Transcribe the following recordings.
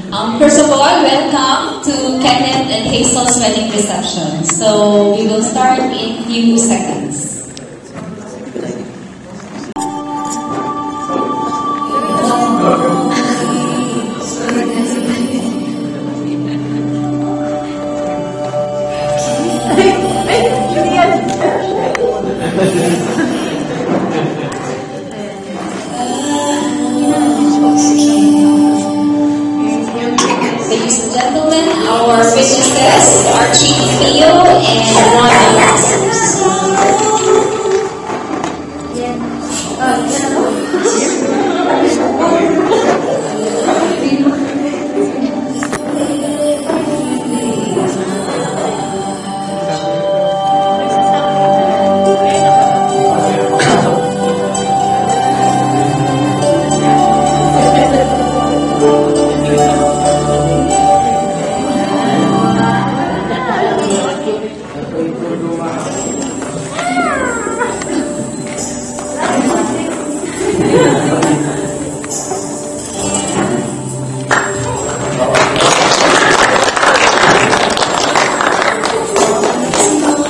First of all, welcome to Kenneth and Hazel's wedding reception. So we will start in few seconds. Ladies and gentlemen, our witnesses, Archie, Theo, and Ron.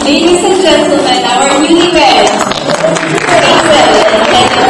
Ladies and gentlemen, our newlyweds, Hazel and Kenneth.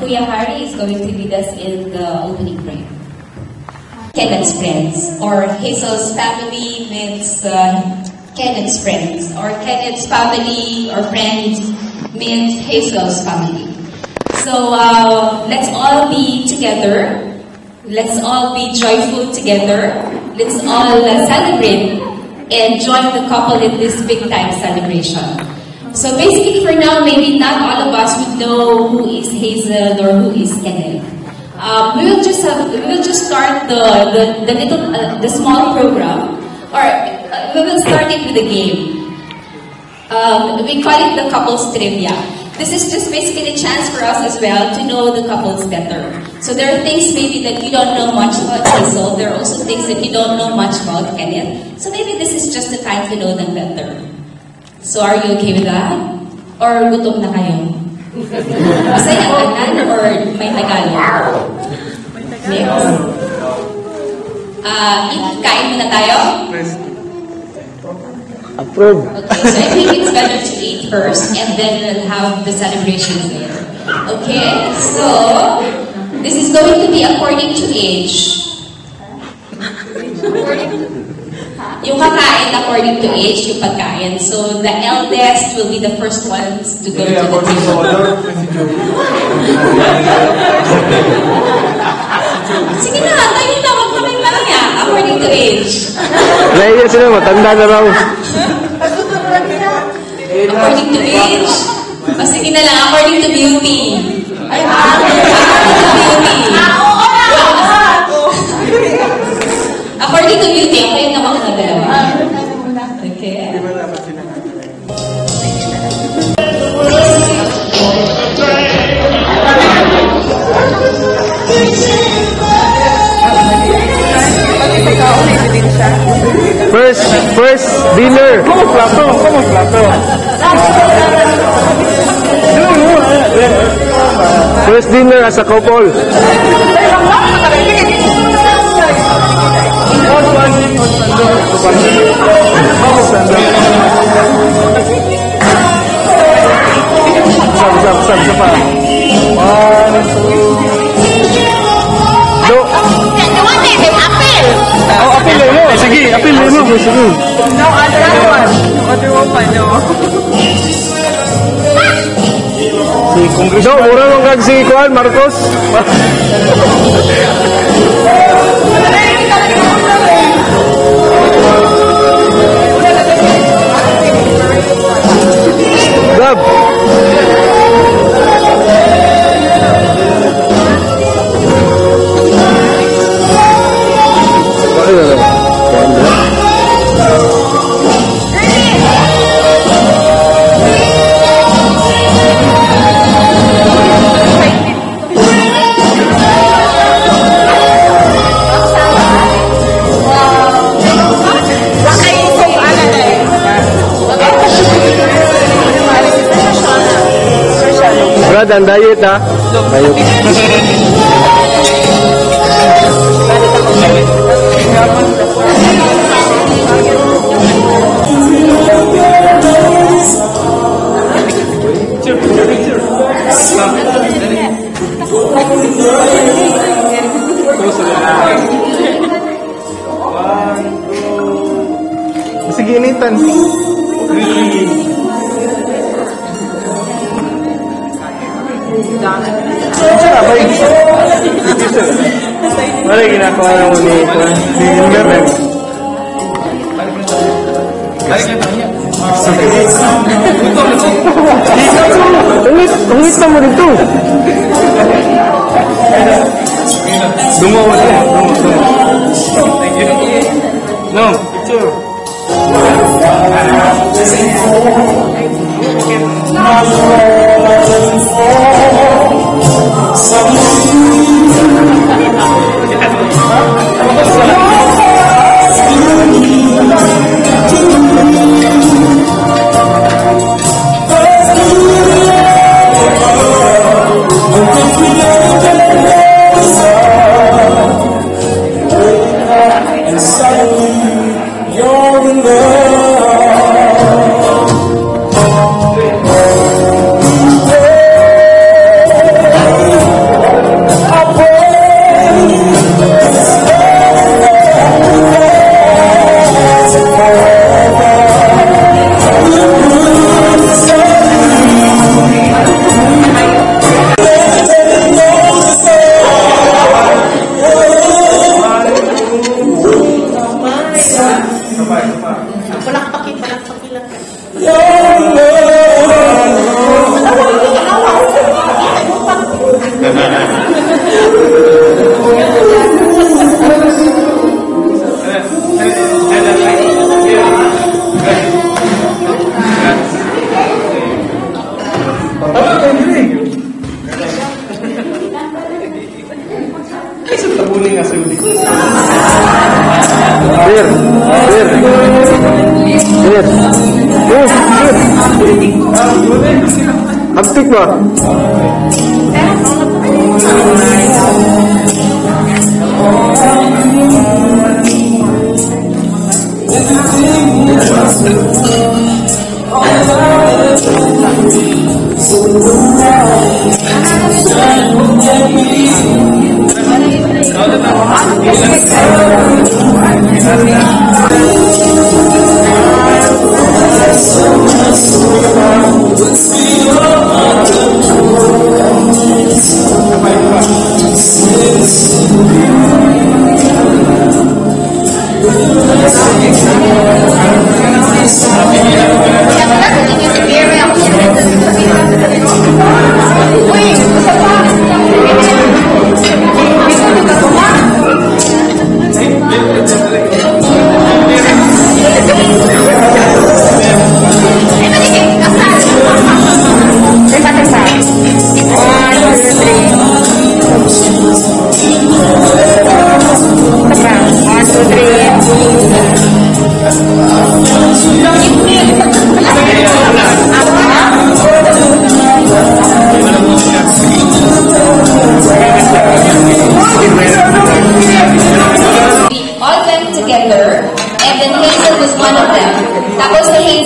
Kuya Harry is going to lead us in the opening prayer. Kenneth's friends, or Hazel's family means Kenneth's friends, or Kenneth's family or friends means Hazel's family. So let's all be together. Let's all be joyful together. Let's all celebrate and join the couple in this big time celebration. So basically for now, maybe not all of us would know who is Hazel or who is Kenneth. We will just start the small program, or we will start it with a game. We call it the couples trivia. This is just basically a chance for us as well to know the couples better. So there are things maybe that you don't know much about Hazel. There are also things that you don't know much about Kenneth. So maybe this is just the time to know them better. So are you okay with that? Or gutom na kayo? Masaya ang or may Tagalog? Next. Kain muna tayo? Approve. Okay, so I think it's better to eat first and then we'll have the celebrations later. Okay, so this is going to be according to age. Yung kakain according to age yung pagkain. So the eldest will be the first ones to go to the table. Sige na, tayo na, wag na kayo malaya, according to age. Naiya sila, matanda na raw. According to age. O sige na lang, according to beauty. According to beauty. According to beauty, okay na mga dalawa. Okay. First dinner. Como plato. First dinner as a couple. Sab pa. 1, 2. Apil mo. Sige, apil mo. Sige. No, other one. Other one pa, no. No, mura mong kag si Juan Marcos. Gab. Brad, ang diet ha. Diet. Sige, initan. Ano yung ginagawa ng ulit? Di internet. Ungit na mo dito. Dungo mo siya. Thank you. No, picture. Aktif ba?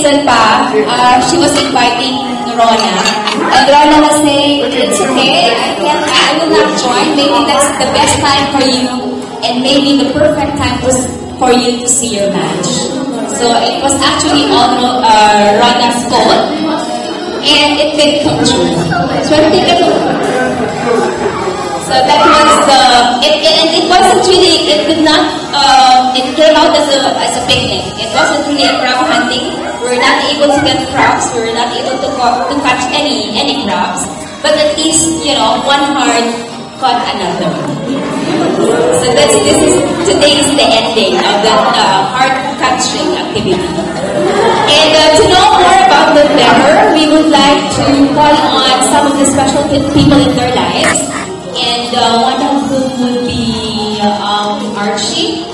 nandun pa, she was inviting Rona. And Rona was saying, it's okay, I will not join. Maybe that's the best time for you and maybe the perfect time for you to see your match. So it was actually on Rona's fault and it did come true. So that was it wasn't really, it did not, it came out as a picnic. It wasn't really a crab hunting. We were not able to get crabs. We were not able to catch any crabs. But at least, one heart caught another. So today is the ending of that heart catching activity. And to know more about the member, we would like to call on some of the special people in their lives. And one of whom would be Archie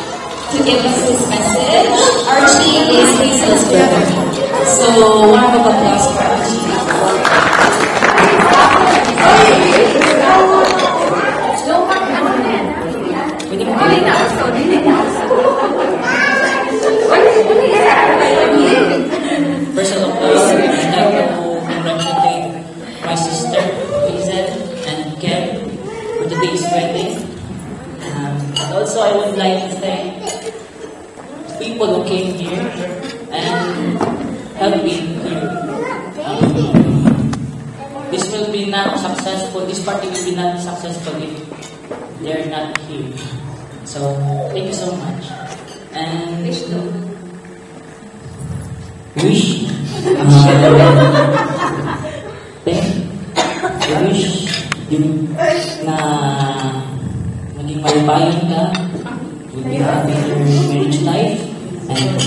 to give us his message. Archie is Hazel's brother. So, one of applause for Archie. First of all, I'd like to congratulate my sister, Hazel, and Ken, for today's wedding. And also, I would like to thank people who came here and helped me here. This will be not successful, this party will be not successful if they're not here. So, thank you so much. And wish yung na maging malibayan ka, will be happy in your marriage life, and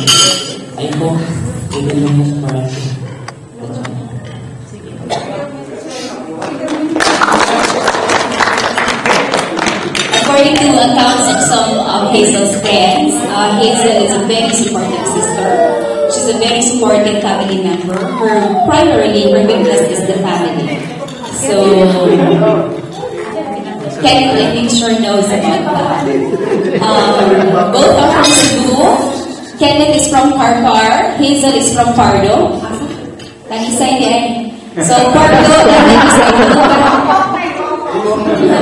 I hope you will love us forever. That's all. According to accounts of some of Hazel's friends, Hazel is a very supportive sister. She's a very supportive family member. Primarily, her witness is the family. So, Kenneth, I think, sure knows about that. Both are from Cebu. Kenneth is from Parpar. Hazel is from Pardo. Nag-isa din. So, Pardo, nag-isa din.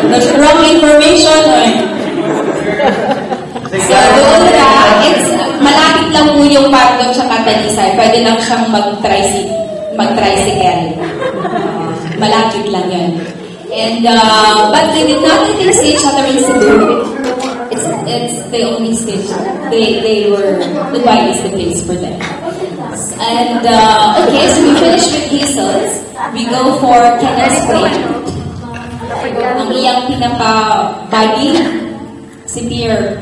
There's wrong information. So, doon na, malapit lang po yung Pardo tsaka Talisay. Pwede lang siyang mag-tricycle. Malapit lang yan. And, but they did not let see each other in Cebu. They only stayed. They were, Dubai is the place for them. And, okay, so we finished with Hazel's. We go for Kenneth's friend. Ang iyang pinaka-buddy, si Pierre.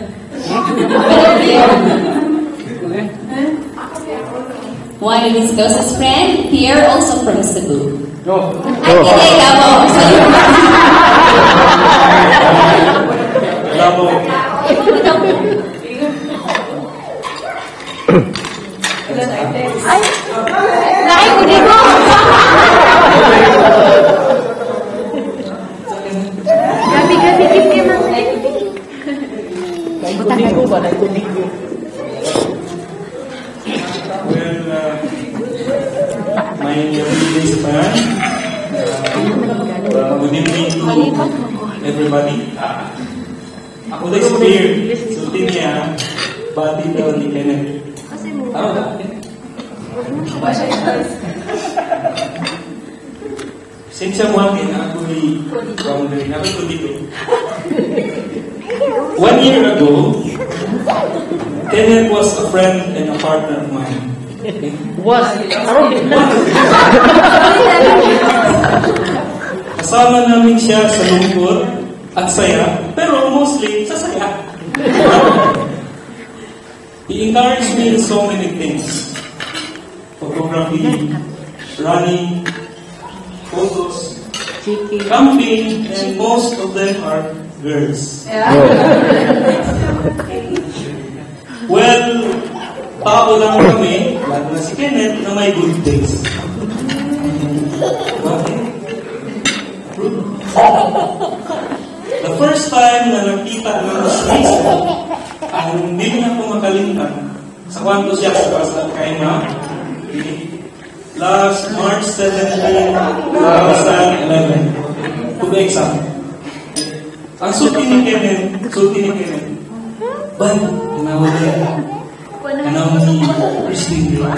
One of his closest friend, Pierre, also from Cebu. Ay, hindi, Gabo. Gabo. Ay, naay ko dito. Gabi-gabi kim kim ang Naikunig ko ba? Naikunig ko. Well, my everyday fan. Good evening to everybody. Ako na si Pierre. Sulti niya, bati daw ni Kenneth. Since I'm walking, actually, boundary. Nakito dito. 1 year ago, Kenneth was a friend and a partner of mine. Kasama namin siya sa lungkot at saya, pero mostly sa saya. He encouraged me in so many things. Photography, running, photos, camping, and most of them are girls. Well, tao lang kami, lalo na si Kenneth, na may good days. The first time na nakita ng Hazel, hindi na ako makalimutan sa kwanto siya sa kaina. Okay? Last March 17, 2011. To be exact. Ang sulti ni Kenneth, Bay, tinawag niya. Anong ni Christine Day.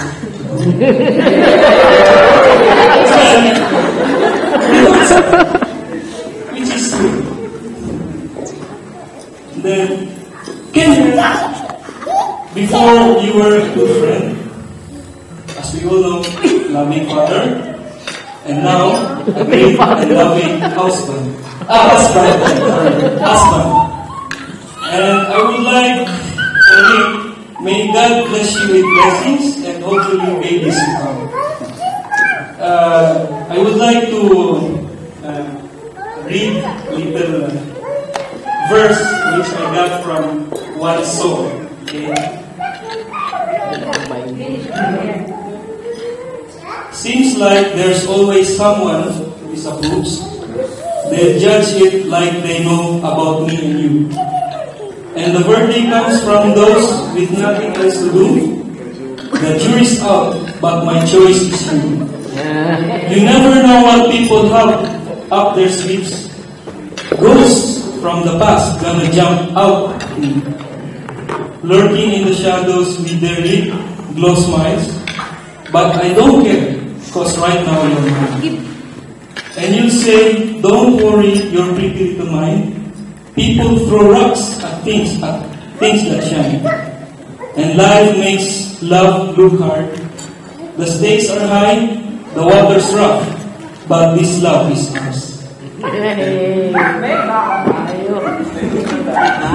Which is true. Then, Kenneth, before you were a good friend, as we all know, loving father, and now a great and loving husband. Husband. And I would like, may God bless you with blessings and hopefully babies to come. I would like to read a little verse which I got from one song. Okay? Seems like there's always someone who disapproves. They judge it like they know about me and you. And the verdict comes from those with nothing else to do. The jury's out, but my choice is you. You never know what people have up their sleeves. Ghosts from the past gonna jump out at me, lurking in the shadows with their lip glow smiles. But I don't care, cause right now you're mine. And you say, don't worry, you're pretty little mine. People throw rocks at things that shine. And life makes love look hard. The stakes are high, the water's rough, but this love is ours.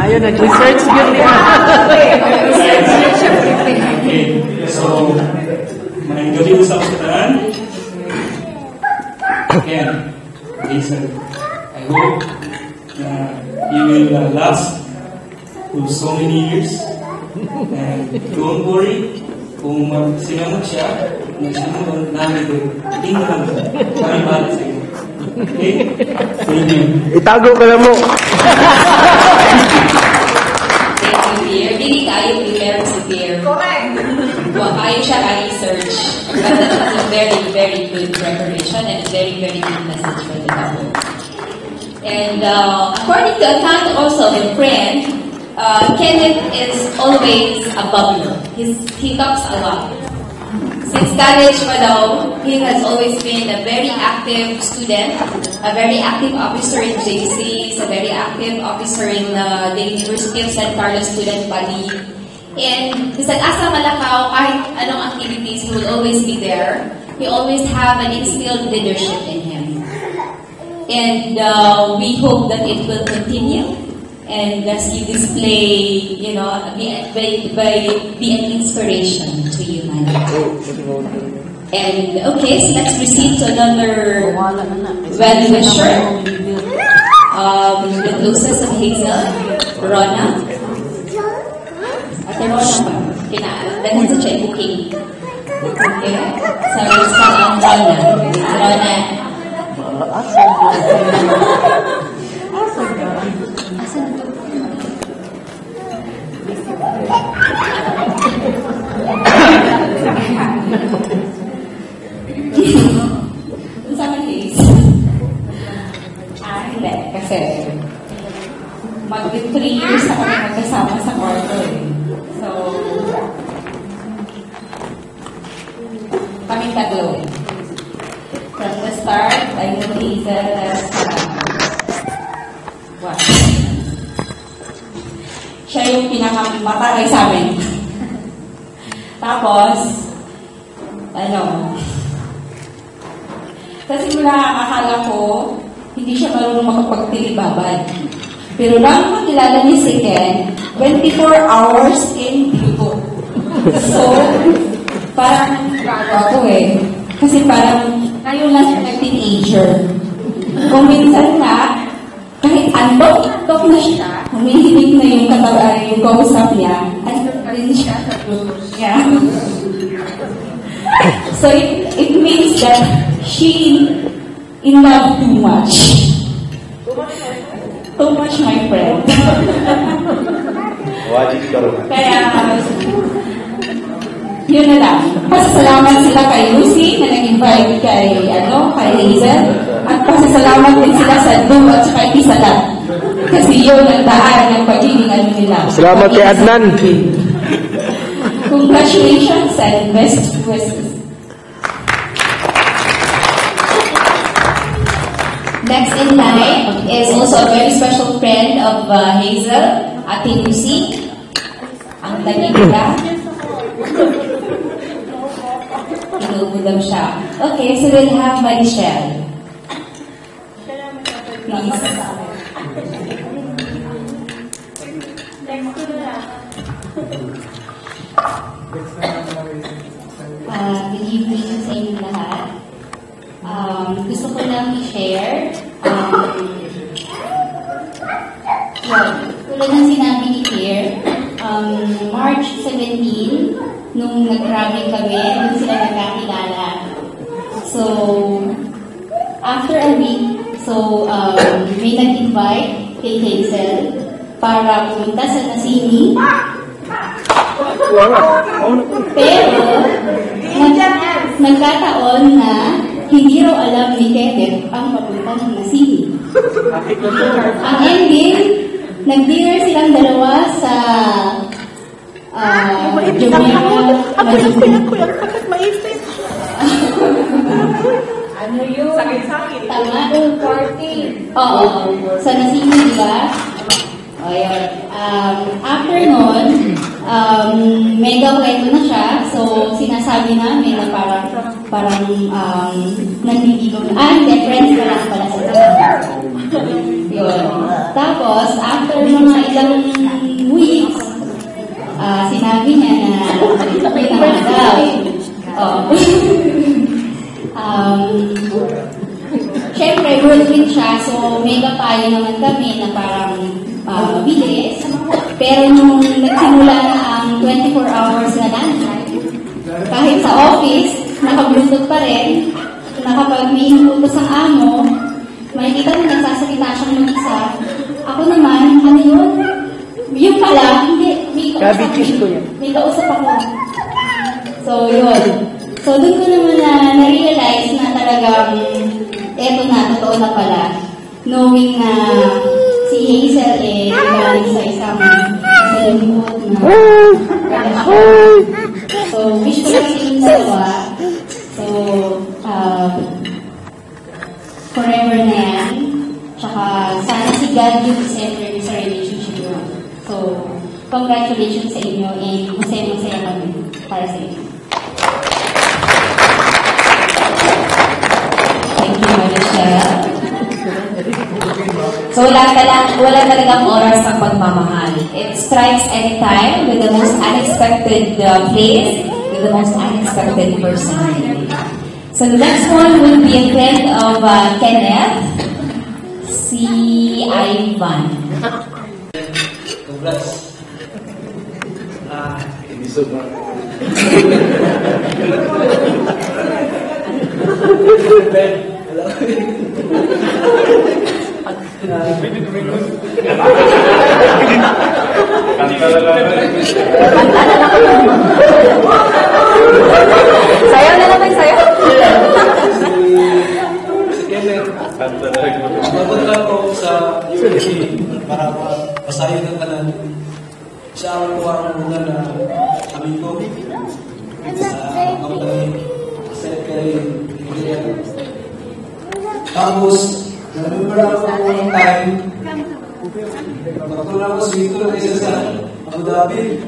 Ayaw, nag-research yun niya. Okay, so, may galing sa usapan. Again, Jason, I hope you will last for so many years. And don't worry, kung sinamot siya, nagsinamot namin doon, hindi naman kami bala sa iyo. Okay? Thank you. Itago ka na mo. Thank you, dear. Hindi tayo prepare si dear. Correct. Well, ayaw siya research. But that was a very, very good preparation and a very, very good message for the couple. And according to account also of a friend, Kenneth is always a bubbler. He talks a lot. Since college pa daw, he has always been a very active student, a very active officer in JC, a very active officer in the University of San Carlos Student Body. And sa Asa Malacao, kahit anong activities, he will always be there. He always have an instilled leadership in him. And we hope that it will continue. And as you display, be an inspiration to you, man. And okay, so let's proceed to another well-wisher. The closest of Hazel, Rona. Ate Rona pa. Dahil sa check-booking. Okay? So, ang Rona. Rona. Sa case, hindi. Kasi, mag-3 years na kami magkasama sa kwarto eh. So, kaming tatlo eh. From the start, I knew Hazel as what? Siya yung pinakamatagay sa amin. Tapos, kasi mula akala ko, hindi siya marunong makapagtilibabad. Pero lang makilala ni si Ken, 24 hours in Bigo. So, parang bago ako eh. Kasi parang, ngayon lang siya nag-teenager. Kung minsan na, kahit antok na siya, humihinig na yung katawan, yung kausap niya, andok pa rin siya sa clothes niya. So it means that she in love too much. Too much, my friend. Kaya, yun na lang. Pasalamat pasasalamat sila kay Lucy na nag-invite kay Hazel. At pasasalamat din sila sa Lou at kay Isala. Kasi yun ang daan ng pagiging nila. Salamat kay Adnan. Congratulations and best wishes. Next in line is also a very special friend of Hazel, Ate Lucy. Ang tabi nila. Inubudam siya. Okay, so we'll have Marichelle. Please. Good evening sa inyong lahat. Gusto ko lang i-share. Tulad ng sinabi ni Claire, March 17, nung nag-travel kami, nung sila nagkakilala. So, after a week, may nag-invite kay Hazel para pumunta sa Nasini. Pero, nagkataon na hindi raw alam ni Kenneth ang papunta ng Nasini. Ang ending, nag-dinner silang dalawa sa Jumeirah. Ano yun? Sakit-sakit. Tama? Party. Oo. Sa Nasini, di ba? Ayun. After nun, mega kwento na siya. So, sinasabi namin na parang nanliligaw na. Hindi, friends na lang pala sila. Yun. Tapos, after mga ilang weeks, sinabi niya na may namagaw. Siyempre, whirlwind siya. So, mega payo naman kami na parang bilis. Pero nung nagsimula na ang 24 hours na lunch, kahit sa office, naka-bluetooth pa rin, nakapag may inuutos ang amo, makikita na nagsasalita siyang mag-isa. Ako naman, ano yun? Yung pala, hindi, may kausap ako. So, yun. So, doon ko naman na-realize na talagang eto na, totoo na pala. Knowing na si Hazel galing sa isang salungkot na relasyon. So, wish ko lang sa inyong dalawa. So, forever na yan. Tsaka, sana si God yung center sa relationship nyo. So, congratulations sa inyo and masaya-masaya kami para sa inyo. Thank you, Marichelle. So, wala talagang oras ang pagmamahal. It strikes anytime with the most unexpected place, with the most unexpected person. So, the next one will be a friend of Kenneth, si Ivan. Congrats. Hindi so much. Sayaw na naman, sayaw. Mapunta ko sa USC para pasahin ng kanan. Siya ang kuwarang muna na kami ko sa company secretary engineer. Tapos, nag-remember ako ng time. Magtulong ako dito na isa sa Abu Dhabi.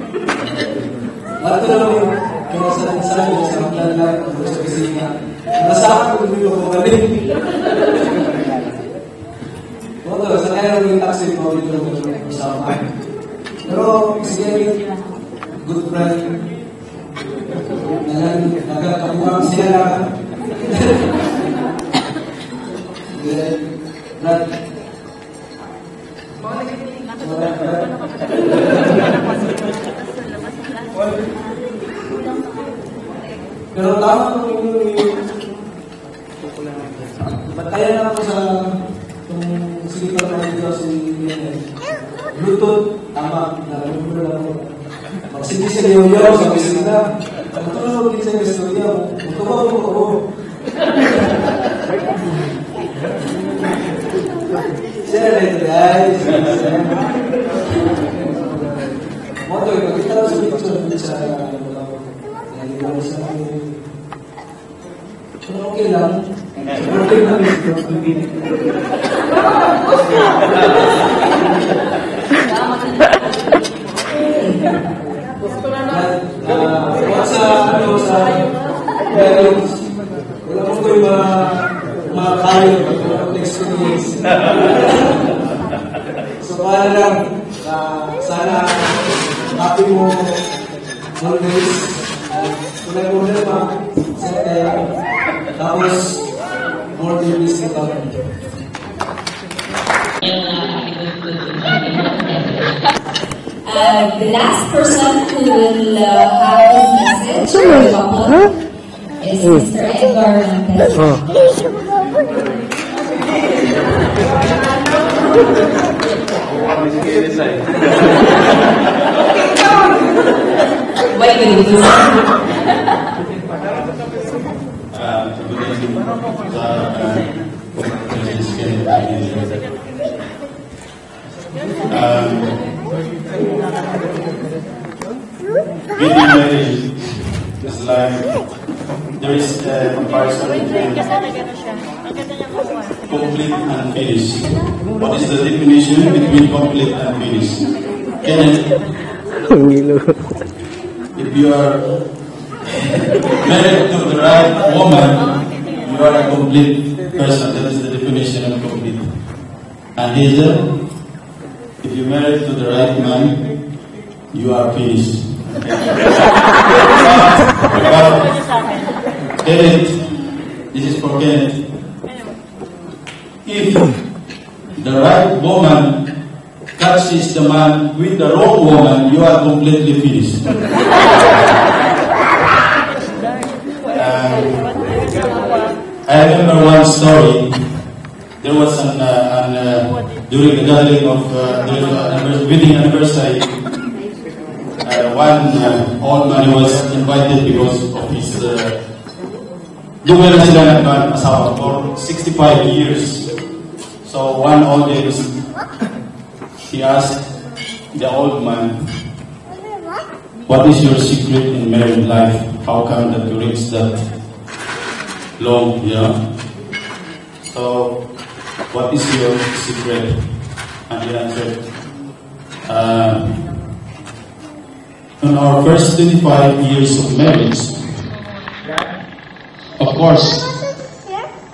Lahat na lang yung kinasalan sa hanggang lang sa pisina. Nasahan ko dito ako balik. Sa kaya yung taxi ko dito sa akin. Pero, sige, good friend. Nagkakapuang sila lang. Pero tama ko yung batayan ako sa sleeper na dito si Bluetooth, tama, nararamdaman ako. Magsindi sa liyo sa bisita, Ang tulog kita gusto niya, magkabaw ko. Share it, guys. Moto, ipagkita lang sa picture sa naligaw sa akin. Okay lang. Okay lang ito. Wala mo ko yung mga kayo, mga experience. So, para lang, sana happy mo always. Tulad mo na naman, tapos, more babies ka pa. The last person who will have his message for the couple is Mr. Edgar Montez. Wait, Getting married is like there is a comparison between complete and finished. What is the definition between complete and finished? Kenneth, if you are married to the right woman, you are a complete person. That is the definition of complete. And Hazel, if you married to the right man, you are finished. Kenneth, this is for Kenneth. If the right woman catches the man with the wrong woman, you are completely finished. I remember one story. There was during the gathering of the wedding anniversary. One old man was invited because of his dugal na sila nag-asawa for 65 years. So one old day, he asked the old man, "What is your secret in married life? How come that you reach that long, So, what is your secret?" And he answered, in our first 25 years of marriage, of course,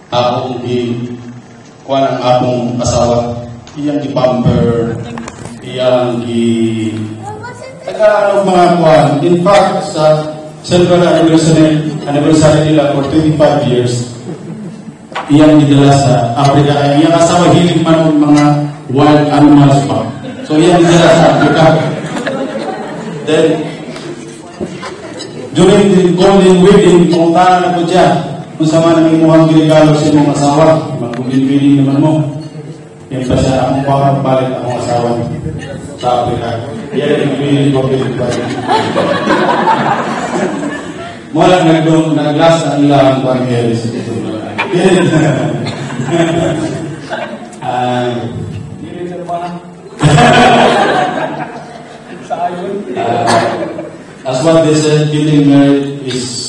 akong kuha ng akong asawa, iyang i-pamper, iyang mga kuhan. In fact, sa silver anniversary nila for 25 years, iyang idala sa Africa. Iyang asawa hilig man ng mga wild animals pa. So, iyang idala sa Africa. Then, during the golden wedding, kung tahan na po dyan, kung sama na may mukhang regalo sa mong asawa, mag-golden wedding naman mo. Yan pa siya, akong papalit akong asawa sa Africa. Yan yung wedding ko, wedding ko. Mula nag-last ang ilang pang-heri sa ito. As what they said, getting married is